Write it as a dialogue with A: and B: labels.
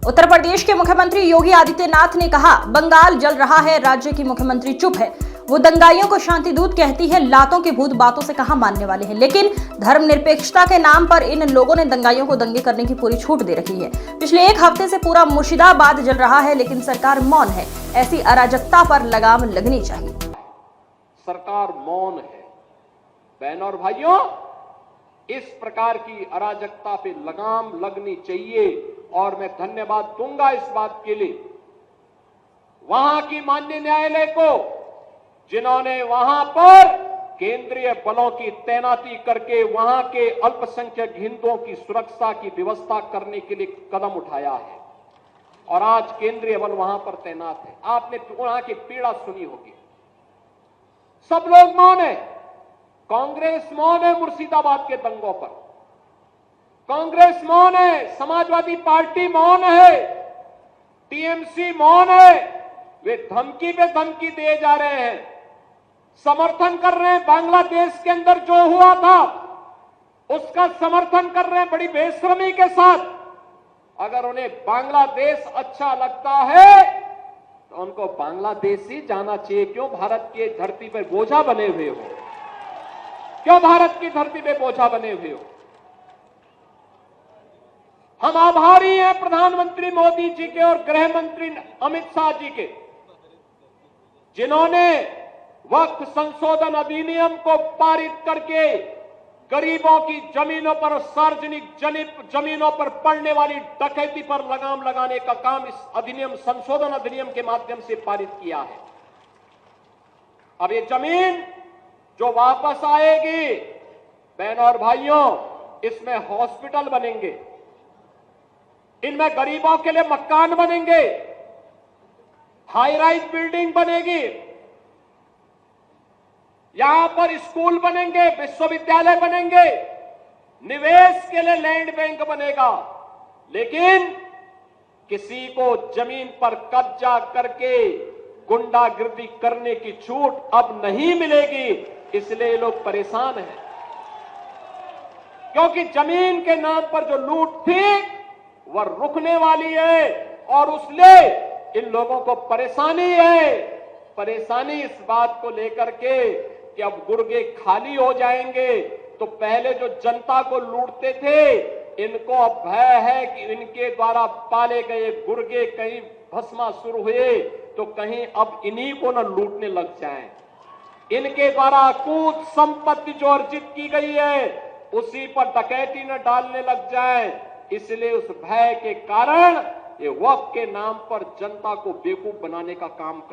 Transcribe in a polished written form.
A: उत्तर प्रदेश के मुख्यमंत्री योगी आदित्यनाथ ने कहा, बंगाल जल रहा है, राज्य की मुख्यमंत्री चुप है। वो दंगाइयों को शांति दूत कहती है, लातों के भूत बातों से कहां मानने वाले हैं। लेकिन धर्मनिरपेक्षता के नाम पर इन लोगों ने दंगाइयों को दंगे करने की पूरी छूट दे रखी है। पिछले एक हफ्ते से पूरा मुर्शिदाबाद जल रहा है, लेकिन सरकार मौन है। ऐसी अराजकता पर लगाम लगनी चाहिए।
B: सरकार मौन है। बहनों और भाइयों, इस प्रकार की अराजकता पे लगाम लगनी चाहिए और मैं धन्यवाद दूंगा इस बात के लिए वहां की माननीय न्यायालय को, जिन्होंने वहां पर केंद्रीय बलों की तैनाती करके वहां के अल्पसंख्यक हिंदुओं की सुरक्षा की व्यवस्था करने के लिए कदम उठाया है और आज केंद्रीय बल वहां पर तैनात है। आपने वहां की पीड़ा सुनी होगी। सब लोग मौन है। कांग्रेस मौन है मुर्शिदाबाद के दंगों पर, कांग्रेस मौन है, समाजवादी पार्टी मौन है, टीएमसी मौन है। वे धमकी पे धमकी दिए जा रहे हैं, समर्थन कर रहे हैं। बांग्लादेश के अंदर जो हुआ था उसका समर्थन कर रहे हैं बड़ी बेशर्मी के साथ। अगर उन्हें बांग्लादेश अच्छा लगता है तो उनको बांग्लादेश ही जाना चाहिए। क्यों भारत की धरती पर बोझा बने हुए हो? क्यों भारत की धरती पे बोझा बने हुए हो? हम आभारी हैं प्रधानमंत्री मोदी जी के और गृह मंत्री अमित शाह जी के, जिन्होंने वक्फ संशोधन अधिनियम को पारित करके गरीबों की जमीनों पर, सार्वजनिक जमीनों पर पड़ने वाली डकैती पर लगाम लगाने का काम इस अधिनियम, संशोधन अधिनियम के माध्यम से पारित किया है। अब ये जमीन जो वापस आएगी, बहनों और भाइयों, इसमें हॉस्पिटल बनेंगे, इनमें गरीबों के लिए मकान बनेंगे, हाई राइज बिल्डिंग बनेगी, यहां पर स्कूल बनेंगे, विश्वविद्यालय बनेंगे, निवेश के लिए लैंड बैंक बनेगा। लेकिन किसी को जमीन पर कब्जा करके गुंडागिर्दी करने की छूट अब नहीं मिलेगी। इसलिए ये लोग परेशान हैं, क्योंकि जमीन के नाम पर जो लूट थी वह रुकने वाली है और उसलिए इन लोगों को परेशानी है। परेशानी इस बात को लेकर के कि अब गुर्गे खाली हो जाएंगे। तो पहले जो जनता को लूटते थे, इनको अब भय है कि इनके द्वारा पाले गए गुर्गे कहीं भस्मासुर हुए तो कहीं अब इन्हीं को न लूटने लग जाएं। इनके द्वारा अकूत संपत्ति जो अर्जित की गई है उसी पर डकैती न डालने लग जाए। इसलिए उस भय के कारण ये वक्फ के नाम पर जनता को बेवकूफ बनाने का काम कर